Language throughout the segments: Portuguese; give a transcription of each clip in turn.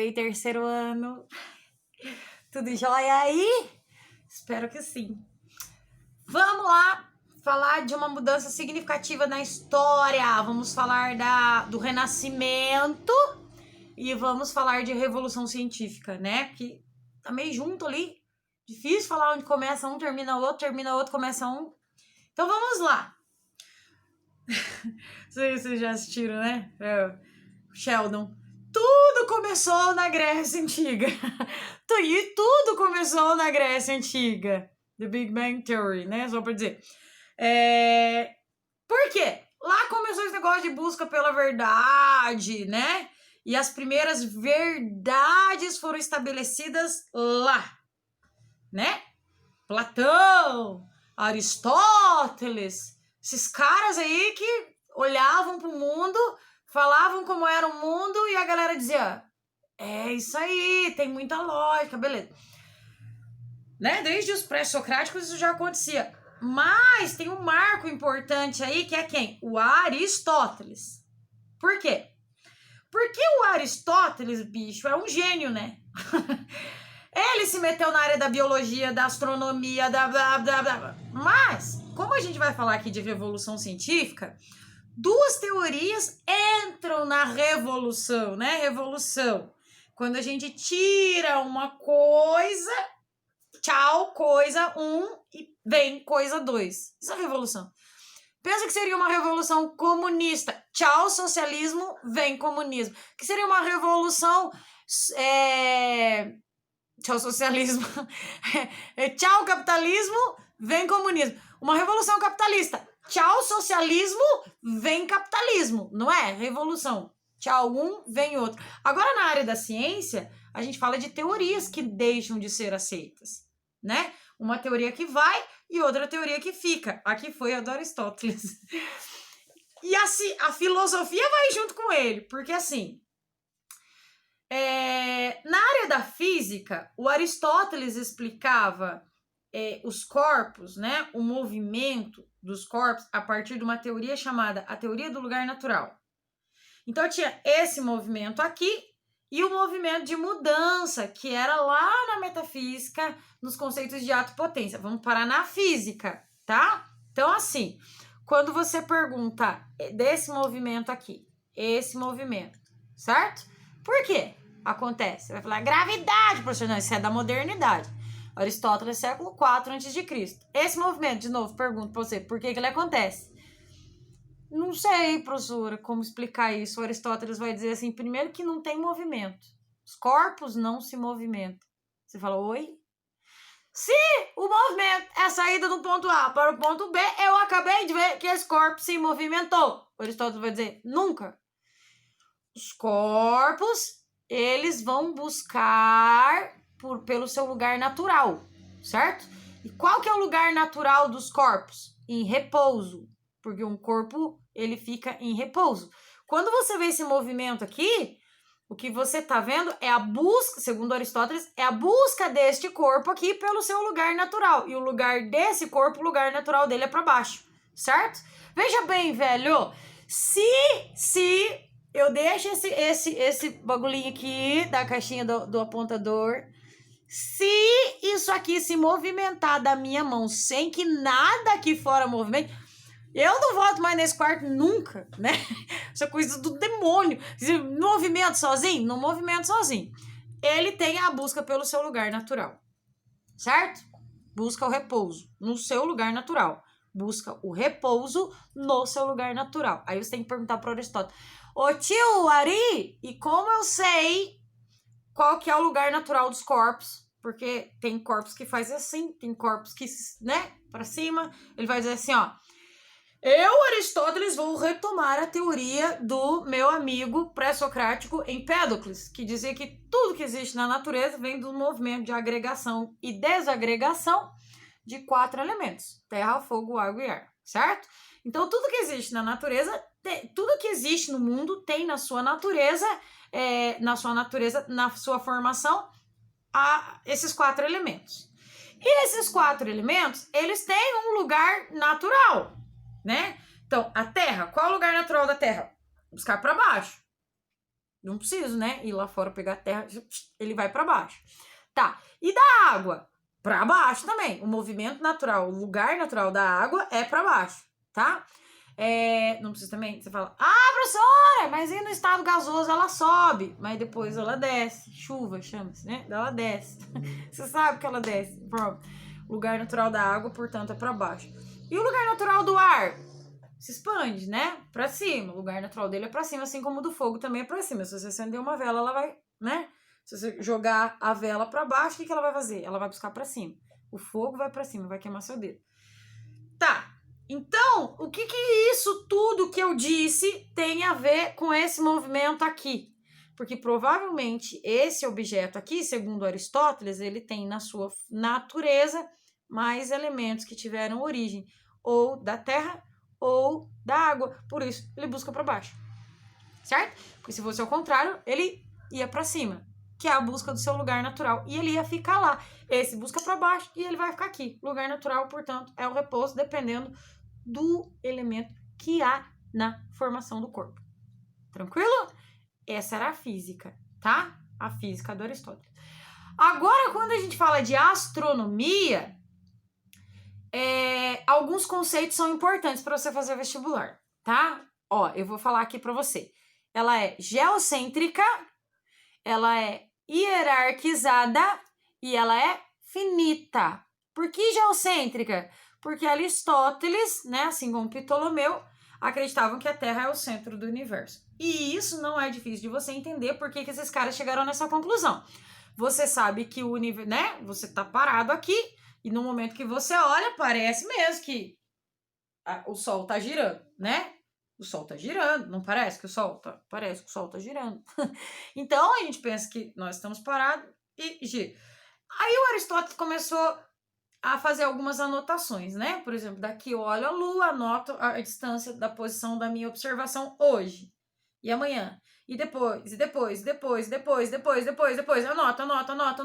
Oi, terceiro ano. Tudo jóia aí? Espero que sim. Vamos lá falar de uma mudança significativa na história. Vamos falar do Renascimento e vamos falar de Revolução Científica, né? Que tá meio junto ali. Difícil falar onde começa um, termina outro, começa um. Então vamos lá. Vocês já assistiram, né? Sheldon. Tudo começou na Grécia Antiga. E tudo começou na Grécia Antiga. The Big Bang Theory, né? Só pra dizer. Por quê? Lá começou esse negócio de busca pela verdade, né? E as primeiras verdades foram estabelecidas lá, né? Platão, Aristóteles, esses caras aí que olhavam pro mundo, falavam como era o mundo e a galera dizia: é isso aí, tem muita lógica, beleza. Né? Desde os pré-socráticos isso já acontecia. Mas tem um marco importante aí que é quem? O Aristóteles. Por quê? Porque o Aristóteles, bicho, é um gênio, né? Ele se meteu na área da biologia, da astronomia, da blá blá blá. Mas, como a gente vai falar aqui de revolução científica, duas teorias entram na revolução, né? Revolução. Quando a gente tira uma coisa, tchau, coisa 1 e vem coisa 2. Isso é revolução. Pensa que seria uma revolução comunista. Tchau, socialismo, vem comunismo. Que seria uma revolução... Tchau, socialismo. Tchau, capitalismo, vem comunismo. Uma revolução capitalista. Tchau, socialismo, vem capitalismo. Não é? Revolução. Tchau, um, vem outro. Agora, na área da ciência, a gente fala de teorias que deixam de ser aceitas, né? Uma teoria que vai e outra teoria que fica. Aqui foi a do Aristóteles. E assim, a filosofia vai junto com ele, porque assim... na área da física, o Aristóteles explicava os corpos, né, o movimento dos corpos a partir de uma teoria chamada a teoria do lugar natural. Então tinha esse movimento aqui e o movimento de mudança, que era lá na metafísica, nos conceitos de ato e potência. Vamos parar na física, tá? Então assim, quando você pergunta desse movimento aqui, esse movimento, certo? Por quê? Acontece. Você vai falar, gravidade, professor. Não, isso é da modernidade. Aristóteles, século IV a.C. Esse movimento, de novo, pergunto pra você, por que ele acontece? Não sei, professora, como explicar isso. O Aristóteles vai dizer assim, primeiro que não tem movimento. Os corpos não se movimentam. Você fala, oi? Se o movimento é a saída do ponto A para o ponto B, eu acabei de ver que esse corpo se movimentou. O Aristóteles vai dizer, nunca. Os corpos... eles vão buscar pelo seu lugar natural, certo? E qual que é o lugar natural dos corpos? Em repouso, porque um corpo, ele fica em repouso. Quando você vê esse movimento aqui, o que você tá vendo é a busca, segundo Aristóteles, é a busca deste corpo aqui pelo seu lugar natural. E o lugar desse corpo, o lugar natural dele é para baixo, certo? Veja bem, velho, se eu deixo esse bagulhinho aqui da caixinha do apontador. Se isso aqui se movimentar da minha mão sem que nada aqui fora movimente, eu não volto mais nesse quarto nunca, né? Essa coisa do demônio. Movimento sozinho? Não movimento sozinho. Ele tem a busca pelo seu lugar natural, certo? Busca o repouso no seu lugar natural. Busca o repouso no seu lugar natural. Aí você tem que perguntar para Aristóteles. Ô tio Ari, e como eu sei qual que é o lugar natural dos corpos? Porque tem corpos que faz assim, tem corpos que, né, para cima. Ele vai dizer assim, ó. Eu, Aristóteles, vou retomar a teoria do meu amigo pré-socrático Empédocles, que dizia que tudo que existe na natureza vem do movimento de agregação e desagregação de 4 elementos. Terra, fogo, água e ar, certo? Então, tudo que existe na natureza... tudo que existe no mundo tem na sua natureza, na sua formação, esses 4 elementos. E esses 4 elementos, eles têm um lugar natural, né? Então, a Terra, qual é o lugar natural da Terra? Buscar para baixo. não preciso, né, ir lá fora pegar a terra, ele vai para baixo. Tá, e da água? Para baixo também. O movimento natural, o lugar natural da água é para baixo, tá? Não precisa também, você fala, professora, mas aí no estado gasoso ela sobe, mas depois ela desce, chuva chama-se, né? Ela desce. Você sabe que ela desce. Pronto. O lugar natural da água, portanto, é para baixo. E o lugar natural do ar? Se expande, né? Para cima. O lugar natural dele é para cima, assim como o do fogo também é para cima. Se você acender uma vela, ela vai, né? Se você jogar a vela para baixo, o que ela vai fazer? Ela vai buscar para cima. O fogo vai para cima, vai queimar seu dedo. Tá. Então, o que isso tudo que eu disse tem a ver com esse movimento aqui? Porque provavelmente esse objeto aqui, segundo Aristóteles, ele tem na sua natureza mais elementos que tiveram origem ou da terra ou da água. Por isso, ele busca para baixo. Certo? Porque se fosse ao contrário, ele ia para cima, que é a busca do seu lugar natural. E ele ia ficar lá. Esse busca para baixo e ele vai ficar aqui. Lugar natural, portanto, é o repouso, dependendo do elemento que há na formação do corpo. Tranquilo? Essa era a física, tá? A física do Aristóteles. Agora, quando a gente fala de astronomia, alguns conceitos são importantes para você fazer vestibular, tá? Ó, eu vou falar aqui para você. Ela é geocêntrica, ela é hierarquizada e ela é finita. Por que geocêntrica? Porque Aristóteles, né, assim como Ptolomeu, acreditavam que a Terra é o centro do universo. E isso não é difícil de você entender por que esses caras chegaram nessa conclusão. Você sabe que o universo, né, você tá parado aqui e no momento que você olha, parece mesmo que o Sol tá girando, né? O Sol tá girando, não parece que o Sol tá? Parece que o Sol tá girando. Então, a gente pensa que nós estamos parados e gira. Aí o Aristóteles começou a fazer algumas anotações, né? Por exemplo, daqui eu olho a Lua, anoto a distância da posição da minha observação hoje. E amanhã. E depois. Anoto.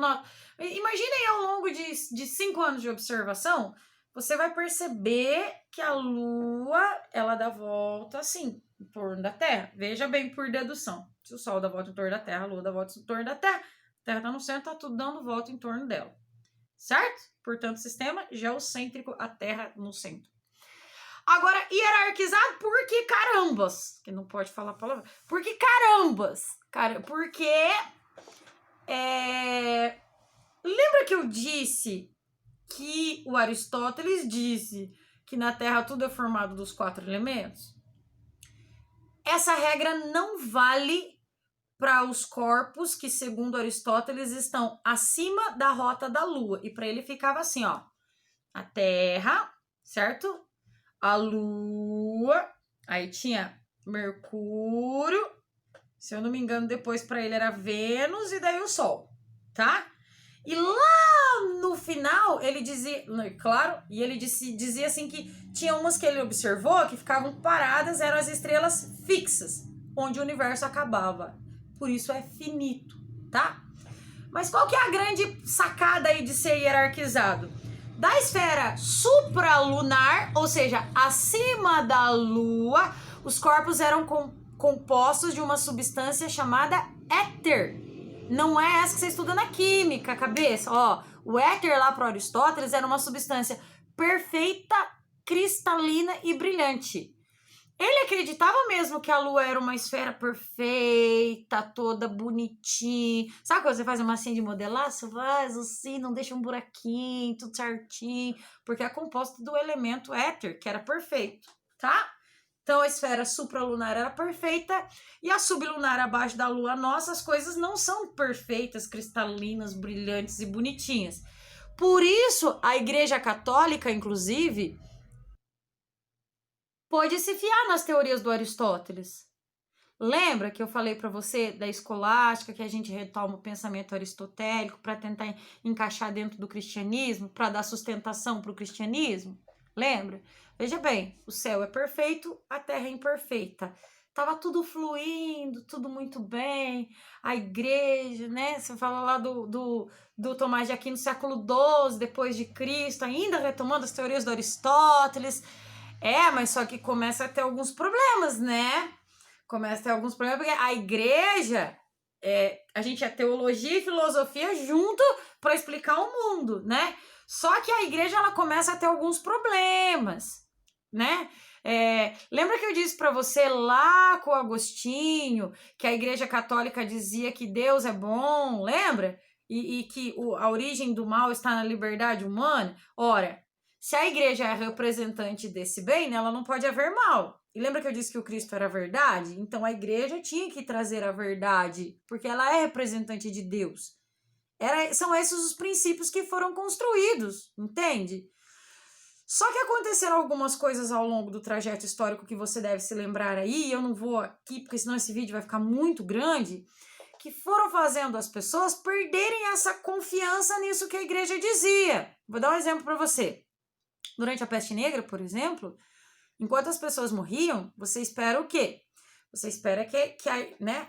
Imagina aí ao longo de 5 anos de observação, você vai perceber que a Lua, ela dá volta assim, em torno da Terra. Veja bem por dedução. Se o Sol dá volta em torno da Terra, a Lua dá volta em torno da Terra, a Terra tá no centro, tá tudo dando volta em torno dela. Certo? Portanto, sistema geocêntrico, a Terra no centro. Agora, hierarquizado, por que carambas? Que não pode falar a palavra. Por que carambas? Porque... Lembra que eu disse que o Aristóteles disse que na Terra tudo é formado dos 4 elementos? Essa regra não vale para os corpos que, segundo Aristóteles, estão acima da rota da Lua. E para ele ficava assim, ó. A Terra, certo? A Lua, aí tinha Mercúrio, se eu não me engano, depois para ele era Vênus e daí o Sol, tá? E lá no final, ele dizia, claro, e ele dizia assim que tinha umas que ele observou que ficavam paradas, eram as estrelas fixas, onde o universo acabava. Por isso é finito, tá? Mas qual que é a grande sacada aí de ser hierarquizado? Da esfera supralunar, ou seja, acima da Lua, os corpos eram compostos de uma substância chamada éter. Não é essa que você estuda na química, cabeça. Ó, o éter lá para Aristóteles era uma substância perfeita, cristalina e brilhante. Ele acreditava mesmo que a Lua era uma esfera perfeita, toda bonitinha. Sabe quando você faz uma massinha de modelar? Você faz assim, não deixa um buraquinho, tudo certinho. Porque é composto do elemento éter, que era perfeito, tá? Então a esfera supralunar era perfeita e a sublunar abaixo da Lua nossa, as coisas não são perfeitas, cristalinas, brilhantes e bonitinhas. Por isso, a Igreja Católica, inclusive, pode se fiar nas teorias do Aristóteles. Lembra que eu falei para você da escolástica, que a gente retoma o pensamento aristotélico para tentar encaixar dentro do cristianismo, para dar sustentação para o cristianismo? Lembra? Veja bem, o céu é perfeito, a terra é imperfeita. Tava tudo fluindo, tudo muito bem. A igreja, né? Você fala lá do Tomás de Aquino, século XII, depois de Cristo, ainda retomando as teorias do Aristóteles. Mas só que começa a ter alguns problemas, né? Começa a ter alguns problemas, porque a igreja, a gente é teologia e filosofia junto para explicar o mundo, né? Só que a igreja, ela começa a ter alguns problemas, né? Lembra que eu disse para você lá com o Agostinho que a igreja católica dizia que Deus é bom, lembra? E que a origem do mal está na liberdade humana? Ora, se a igreja é representante desse bem, nela não pode haver mal. E lembra que eu disse que o Cristo era a verdade? Então a igreja tinha que trazer a verdade, porque ela é representante de Deus. São esses os princípios que foram construídos, entende? Só que aconteceram algumas coisas ao longo do trajeto histórico que você deve se lembrar aí, eu não vou aqui, porque senão esse vídeo vai ficar muito grande, que foram fazendo as pessoas perderem essa confiança nisso que a igreja dizia. Vou dar um exemplo para você. Durante a peste negra, por exemplo, enquanto as pessoas morriam, você espera o quê? Você espera né?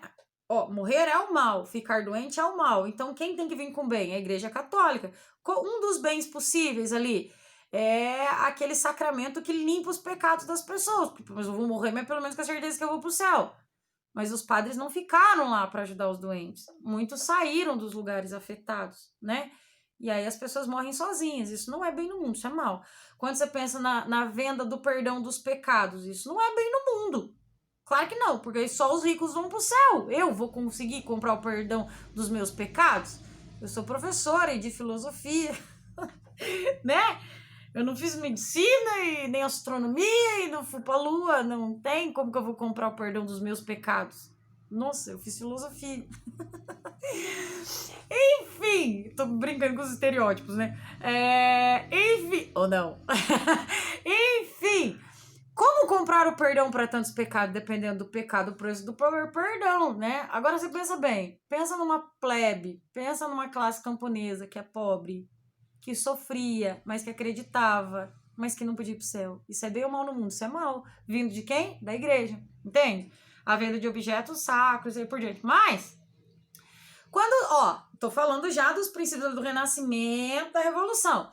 Morrer é o mal, ficar doente é o mal. Então, quem tem que vir com bem? A igreja católica. Um dos bens possíveis ali é aquele sacramento que limpa os pecados das pessoas. Mas eu vou morrer, mas pelo menos com a certeza que eu vou pro céu. Mas os padres não ficaram lá para ajudar os doentes. Muitos saíram dos lugares afetados, né? E aí as pessoas morrem sozinhas. Isso não é bem no mundo, isso é mal. Quando você pensa na venda do perdão dos pecados, isso não é bem no mundo. Claro que não, porque só os ricos vão pro céu. Eu vou conseguir comprar o perdão dos meus pecados? Eu sou professora de filosofia, né? Eu não fiz medicina e nem astronomia e não fui pra lua. Não tem como que eu vou comprar o perdão dos meus pecados. Nossa, eu fiz filosofia. Enfim, tô brincando com os estereótipos, né? Enfim, ou não. Enfim, como comprar o perdão para tantos pecados? Dependendo do pecado, o preço do perdão, né? Agora você pensa bem. Pensa numa plebe, pensa numa classe camponesa que é pobre, que sofria, mas que acreditava, mas que não podia ir pro céu. Isso é bem ou mal no mundo? Isso é mal. Vindo de quem? Da igreja, entende? A venda de objetos sacros e aí por diante. Mas, tô falando já dos princípios do Renascimento, da Revolução.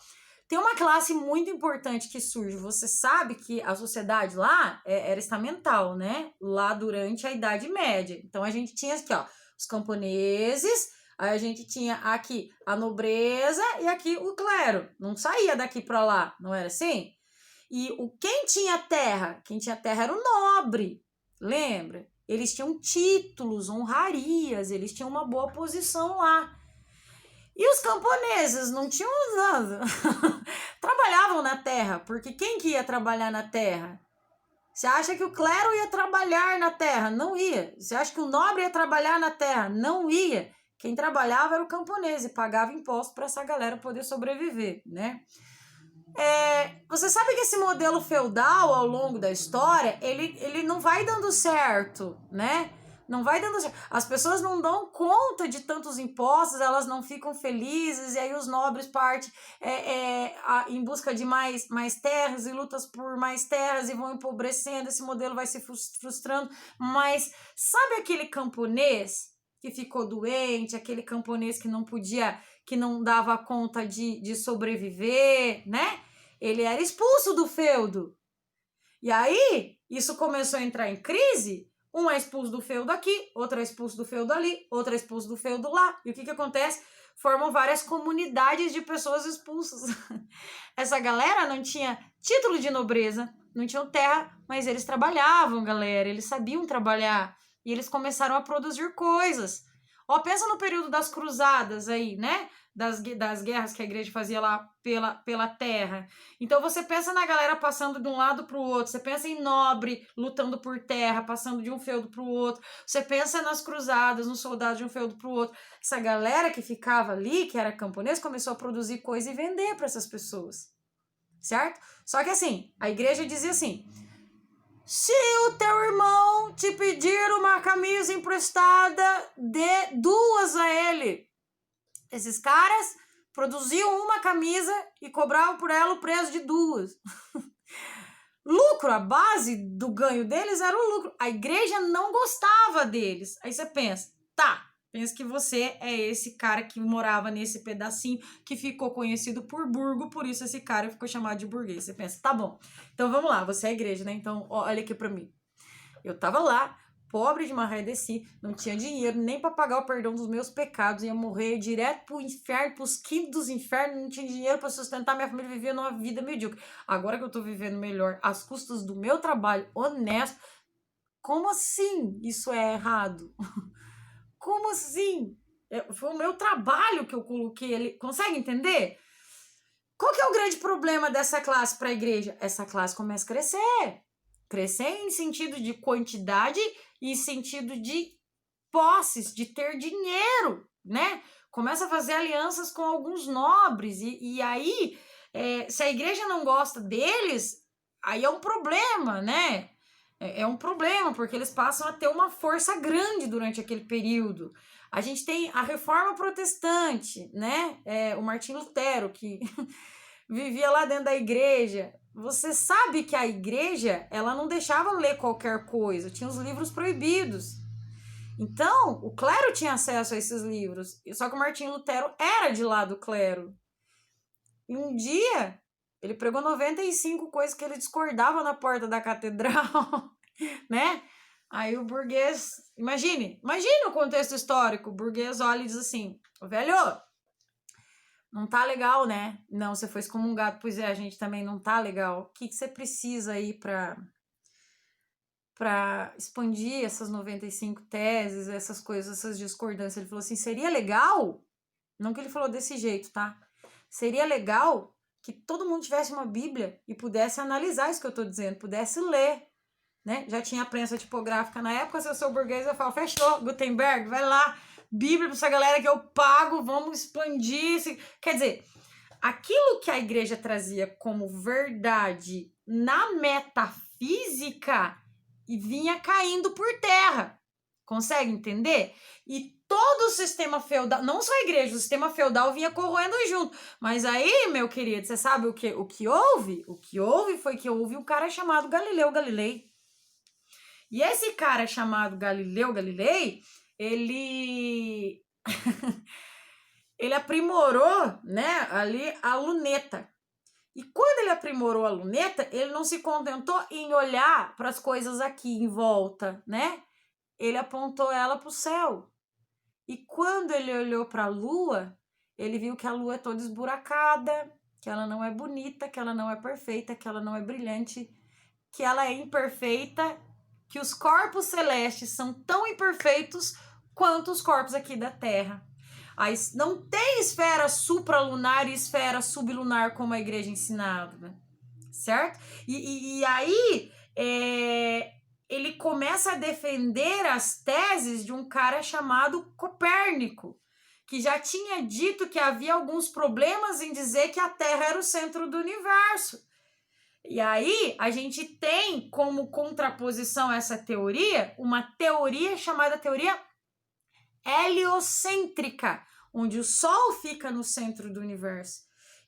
Tem uma classe muito importante que surge. Você sabe que a sociedade lá era estamental, né? Lá durante a Idade Média. Então, a gente tinha aqui, os camponeses, aí a gente tinha aqui a nobreza e aqui o clero. Não saía daqui para lá, não era assim? E quem tinha terra era o nobre, lembra? Eles tinham títulos, honrarias, eles tinham uma boa posição lá. E os camponeses não tinham nada. Trabalhavam na terra, porque quem que ia trabalhar na terra? Você acha que o clero ia trabalhar na terra? Não ia. Você acha que o nobre ia trabalhar na terra? Não ia. Quem trabalhava era o camponês e pagava imposto para essa galera poder sobreviver, né? Você sabe que esse modelo feudal ao longo da história, ele não vai dando certo, né? Não vai dando certo. As pessoas não dão conta de tantos impostos, elas não ficam felizes, e aí os nobres partem em busca de mais terras e lutas por mais terras e vão empobrecendo, esse modelo vai se frustrando. Mas sabe aquele camponês que ficou doente, aquele camponês que não podia, que não dava conta de sobreviver, né? Ele era expulso do feudo. E aí, isso começou a entrar em crise. Um é expulso do feudo aqui, outro é expulso do feudo ali, outro é expulso do feudo lá. E o que acontece? Formam várias comunidades de pessoas expulsas. Essa galera não tinha título de nobreza, não tinham terra, mas eles trabalhavam, galera. Eles sabiam trabalhar. E eles começaram a produzir coisas. Pensa no período das cruzadas aí, né? Das guerras que a igreja fazia lá pela terra. Então você pensa na galera passando de um lado para o outro, você pensa em nobre lutando por terra, passando de um feudo para o outro, você pensa nas cruzadas, nos soldados de um feudo para o outro. Essa galera que ficava ali, que era camponês, começou a produzir coisa e vender para essas pessoas, certo? Só que assim, a igreja dizia assim: se o teu irmão te pedir uma camisa emprestada, dê 2 a ele. Esses caras produziam uma camisa e cobravam por ela o preço de 2. Lucro, a base do ganho deles era o lucro. A igreja não gostava deles. Aí você pensa, pensa que você é esse cara que morava nesse pedacinho que ficou conhecido por burgo, por isso esse cara ficou chamado de burguês. Você pensa, tá bom. Então vamos lá, você é a igreja, né? Então olha aqui pra mim. Eu tava lá, pobre de maré desci, não tinha dinheiro nem para pagar o perdão dos meus pecados, ia morrer direto pro inferno, pros quintos dos infernos, não tinha dinheiro para sustentar minha família, vivia numa vida medíocre. Agora que eu tô vivendo melhor, às custas do meu trabalho honesto, como assim isso é errado? Como assim? Foi o meu trabalho que eu coloquei ali. Consegue entender? Qual que é o grande problema dessa classe para a igreja? Essa classe começa a crescer. Crescer em sentido de quantidade e em sentido de posses, de ter dinheiro, né? Começa a fazer alianças com alguns nobres. E aí, se a igreja não gosta deles, aí é um problema, né? É um problema, porque eles passam a ter uma força grande durante aquele período. A gente tem a Reforma Protestante, né? O Martinho Lutero, que vivia lá dentro da igreja. Você sabe que a igreja, ela não deixava ler qualquer coisa, tinha os livros proibidos. Então, o clero tinha acesso a esses livros, só que o Martinho Lutero era de lá do clero. E um dia, ele pregou 95 coisas que ele discordava na porta da catedral, né? Aí o burguês, imagine o contexto histórico, o burguês olha e diz assim, velho, não tá legal, né? Não, você foi excomungado, pois é, a gente também não tá legal. O que você precisa aí pra expandir essas 95 teses, essas coisas, essas discordâncias? Ele falou assim, seria legal, não que ele falou desse jeito, tá? Seria legal que todo mundo tivesse uma Bíblia e pudesse analisar isso que eu tô dizendo, pudesse ler, né? Já tinha a prensa tipográfica na época, se eu sou burguês, eu falo, fechou, Gutenberg, vai lá, Bíblia pra essa galera que eu pago, vamos expandir. Quer dizer, aquilo que a igreja trazia como verdade na metafísica vinha caindo por terra. Consegue entender? E todo o sistema feudal, não só a igreja, o sistema feudal vinha corroendo junto. Mas aí, meu querido, você sabe o que houve? O que houve foi que houve um cara chamado Galileu Galilei. E esse cara chamado Galileu Galilei, ele ele aprimorou, né, ali a luneta. E quando ele aprimorou a luneta, ele não se contentou em olhar para as coisas aqui em volta, né? Ele apontou ela para o céu. E quando ele olhou para a lua, ele viu que a lua é toda esburacada, que ela não é bonita, que ela não é perfeita, que ela não é brilhante, que ela é imperfeita, que os corpos celestes são tão imperfeitos quanto os corpos aqui da Terra. Aí não tem esfera supralunar e esfera sublunar como a igreja ensinava, certo? E aí ele começa a defender as teses de um cara chamado Copérnico, que já tinha dito que havia alguns problemas em dizer que a Terra era o centro do universo. E aí a gente tem como contraposição a essa teoria uma teoria chamada teoria heliocêntrica, onde o Sol fica no centro do universo.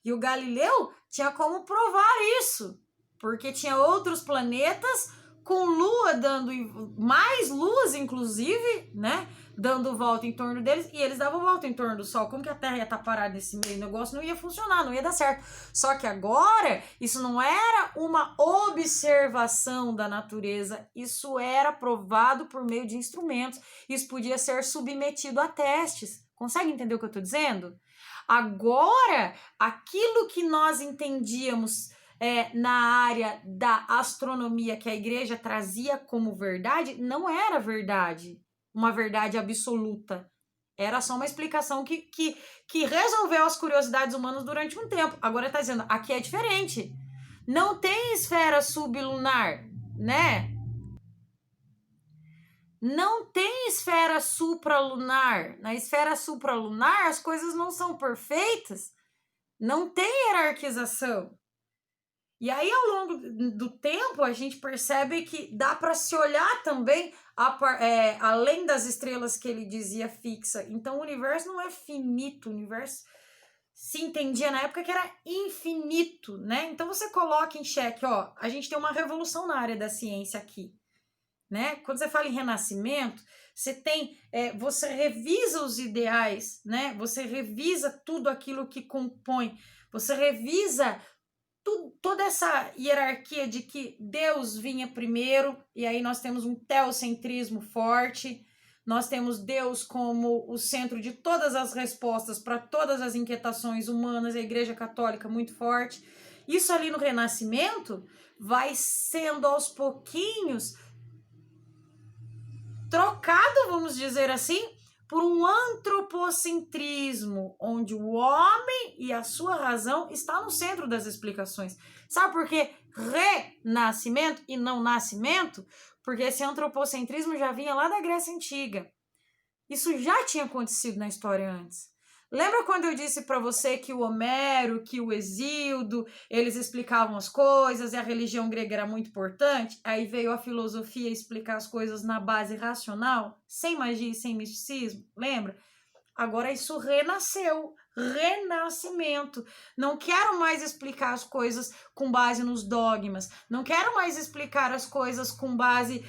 E o Galileu tinha como provar isso, porque tinha outros planetas com lua dando, mais luas inclusive, né, dando volta em torno deles, e eles davam volta em torno do Sol. Como que a Terra ia estar parada nesse meio? O negócio não ia funcionar, não ia dar certo. Só que agora, isso não era uma observação da natureza, isso era provado por meio de instrumentos, isso podia ser submetido a testes. Consegue entender o que eu estou dizendo? Agora, aquilo que nós entendíamos na área da astronomia que a igreja trazia como verdade, não era verdade, uma verdade absoluta. Era só uma explicação que resolveu as curiosidades humanas durante um tempo. Agora está dizendo, aqui é diferente. Não tem esfera sublunar, né? Não tem esfera supralunar. Na esfera supralunar, as coisas não são perfeitas. Não tem hierarquização. E aí, ao longo do tempo, a gente percebe que dá para se olhar também além das estrelas que ele dizia fixa. Então, o universo não é finito, o universo se entendia na época que era infinito, né? Então, você coloca em xeque, ó, a gente tem uma revolução na área da ciência aqui, né? Quando você fala em renascimento, você revisa os ideais, né? Você revisa tudo aquilo que compõe, você revisa toda essa hierarquia de que Deus vinha primeiro, e aí nós temos um teocentrismo forte, nós temos Deus como o centro de todas as respostas para todas as inquietações humanas, a Igreja Católica muito forte. Isso ali no Renascimento vai sendo aos pouquinhos trocado, vamos dizer assim, por um antropocentrismo, onde o homem e a sua razão está no centro das explicações. Sabe por que renascimento e não nascimento? Porque esse antropocentrismo já vinha lá da Grécia Antiga. Isso já tinha acontecido na história antes. Lembra quando eu disse para você que o Homero, que o Hesíodo, eles explicavam as coisas e a religião grega era muito importante? Aí veio a filosofia explicar as coisas na base racional, sem magia e sem misticismo, lembra? Agora isso renasceu, renascimento. Não quero mais explicar as coisas com base nos dogmas, não quero mais explicar as coisas com base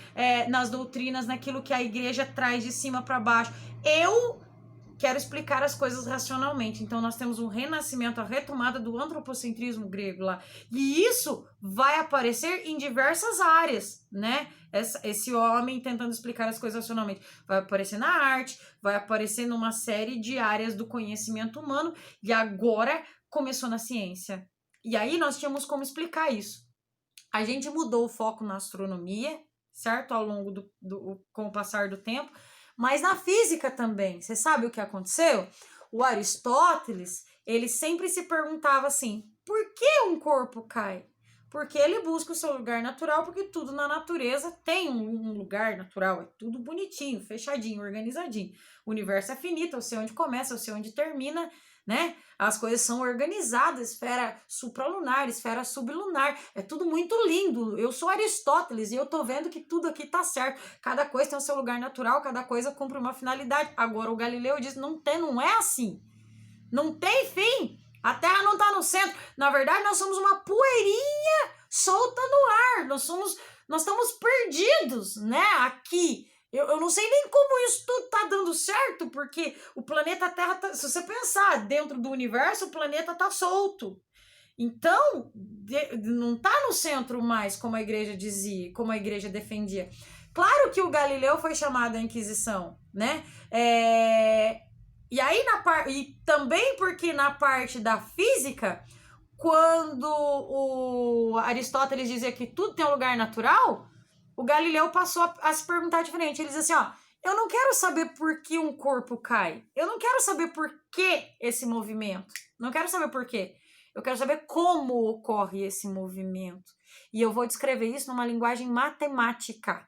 nas doutrinas, naquilo que a igreja traz de cima para baixo. Eu quero explicar as coisas racionalmente. Então nós temos um renascimento, a retomada do antropocentrismo grego lá. E isso vai aparecer em diversas áreas, né? Esse homem tentando explicar as coisas racionalmente. Vai aparecer na arte, vai aparecer numa série de áreas do conhecimento humano e agora começou na ciência. E aí nós tínhamos como explicar isso. A gente mudou o foco na astronomia, certo? Ao longo com o passar do tempo. Mas na física também, você sabe o que aconteceu? O Aristóteles, ele sempre se perguntava assim, por que um corpo cai? Porque ele busca o seu lugar natural, porque tudo na natureza tem um lugar natural, é tudo bonitinho, fechadinho, organizadinho. O universo é finito, eu sei onde começa, eu sei onde termina, né? As coisas são organizadas, esfera supralunar, esfera sublunar, é tudo muito lindo. Eu sou Aristóteles e eu tô vendo que tudo aqui tá certo. Cada coisa tem o seu lugar natural, cada coisa cumpre uma finalidade. Agora o Galileu diz, não é assim. Não tem fim. A Terra não tá no centro. Na verdade, nós somos uma poeirinha solta no ar. Nós estamos perdidos, né? Aqui. Eu não sei nem como isso tudo tá dando certo, porque o planeta Terra, se você pensar dentro do universo, o planeta tá solto. Então, não tá no centro mais, como a igreja dizia, como a igreja defendia. Claro que o Galileu foi chamado à Inquisição, né? E aí, e também porque na parte da física, quando o Aristóteles dizia que tudo tem um lugar natural, o Galileu passou a se perguntar diferente. Ele diz assim, ó, eu não quero saber por que um corpo cai. Eu não quero saber por que esse movimento. Não quero saber por quê. Eu quero saber como ocorre esse movimento. E eu vou descrever isso numa linguagem matemática,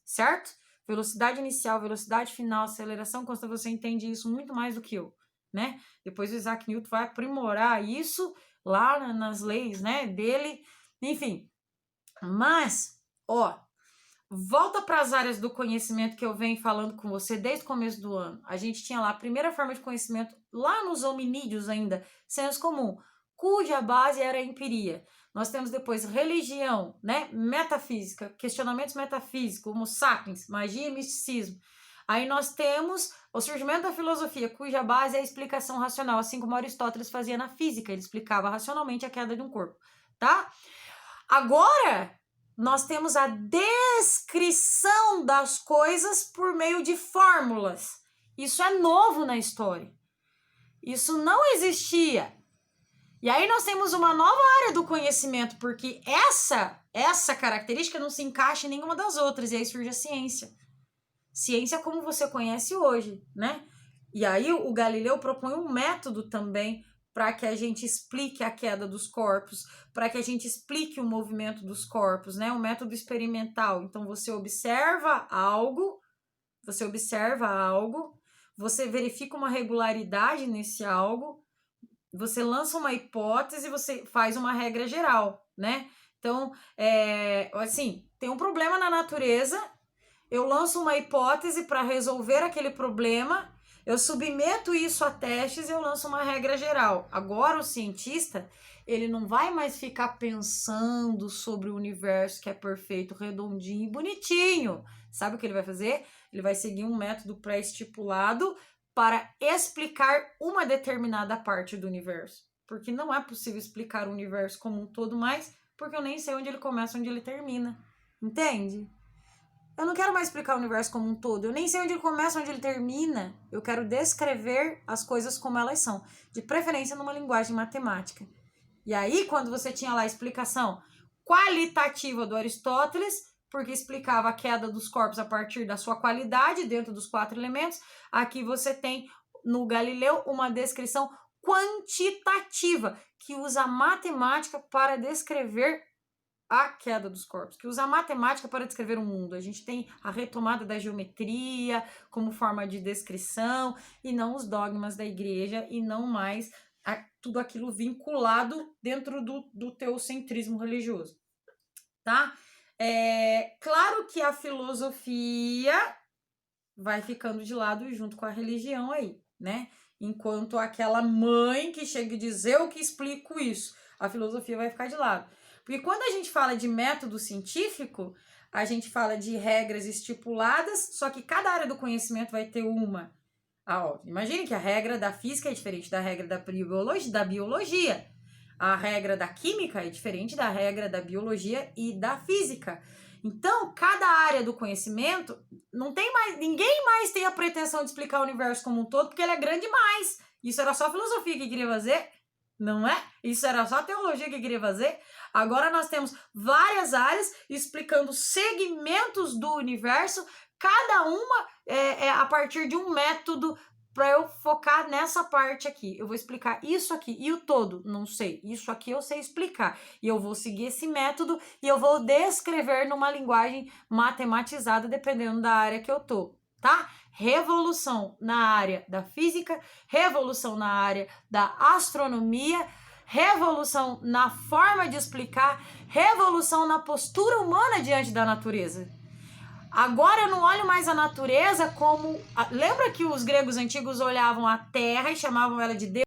certo? Velocidade inicial, velocidade final, aceleração constante, você entende isso muito mais do que eu, né? Depois o Isaac Newton vai aprimorar isso lá nas leis, né, dele, enfim. Mas, ó, volta para as áreas do conhecimento que eu venho falando com você desde o começo do ano. A gente tinha lá a primeira forma de conhecimento, lá nos hominídeos ainda, senso comum, cuja base era a empiria. Nós temos depois religião, né? Metafísica, questionamentos metafísicos, homo sapiens, magia e misticismo. Aí nós temos o surgimento da filosofia, cuja base é a explicação racional, assim como Aristóteles fazia na física, ele explicava racionalmente a queda de um corpo, tá? Agora, nós temos a descrição das coisas por meio de fórmulas. Isso é novo na história. Isso não existia. E aí nós temos uma nova área do conhecimento, porque essa característica não se encaixa em nenhuma das outras, e aí surge a ciência. Ciência como você conhece hoje, né? E aí o Galileu propõe um método também para que a gente explique a queda dos corpos, para que a gente explique o movimento dos corpos, né? Um método experimental. Então você observa algo, você verifica uma regularidade nesse algo, você lança uma hipótese, você faz uma regra geral, né? Então, assim, tem um problema na natureza, eu lanço uma hipótese para resolver aquele problema, eu submeto isso a testes e eu lanço uma regra geral. Agora, o cientista, ele não vai mais ficar pensando sobre o universo que é perfeito, redondinho e bonitinho. Sabe o que ele vai fazer? Ele vai seguir um método pré-estipulado para explicar uma determinada parte do universo. porque não é possível explicar o universo como um todo mais, porque eu nem sei onde ele começa, onde ele termina. Entende? Eu não quero mais explicar o universo como um todo. Eu nem sei onde ele começa, onde ele termina. Eu quero descrever as coisas como elas são. De preferência numa linguagem matemática. E aí, quando você tinha lá a explicação qualitativa do Aristóteles, porque explicava a queda dos corpos a partir da sua qualidade dentro dos 4 elementos, aqui você tem no Galileu uma descrição quantitativa, que usa a matemática para descrever a queda dos corpos, que usa a matemática para descrever o mundo. A gente tem a retomada da geometria como forma de descrição e não os dogmas da igreja e não mais tudo aquilo vinculado dentro do teocentrismo religioso, tá? Claro que a filosofia vai ficando de lado junto com a religião aí, né? Enquanto aquela mãe que chega e diz, eu que explico isso, a filosofia vai ficar de lado. Porque quando a gente fala de método científico, a gente fala de regras estipuladas, só que cada área do conhecimento vai ter uma. Imagine que a regra da física é diferente da regra da biologia. A regra da química é diferente da regra da biologia e da física. Então, cada área do conhecimento, ninguém mais tem a pretensão de explicar o universo como um todo, porque ele é grande demais. Isso era só a filosofia que queria fazer, não é? Isso era só a teologia que queria fazer. Agora nós temos várias áreas explicando segmentos do universo, cada uma a partir de um método para eu focar nessa parte aqui. Eu vou explicar isso aqui e o todo, não sei. Isso aqui eu sei explicar. E eu vou seguir esse método e eu vou descrever numa linguagem matematizada, dependendo da área que eu tô, tá? Revolução na área da física, revolução na área da astronomia, revolução na forma de explicar, revolução na postura humana diante da natureza. Agora eu não olho mais a natureza como... Lembra que os gregos antigos olhavam a terra e chamavam ela de Deus?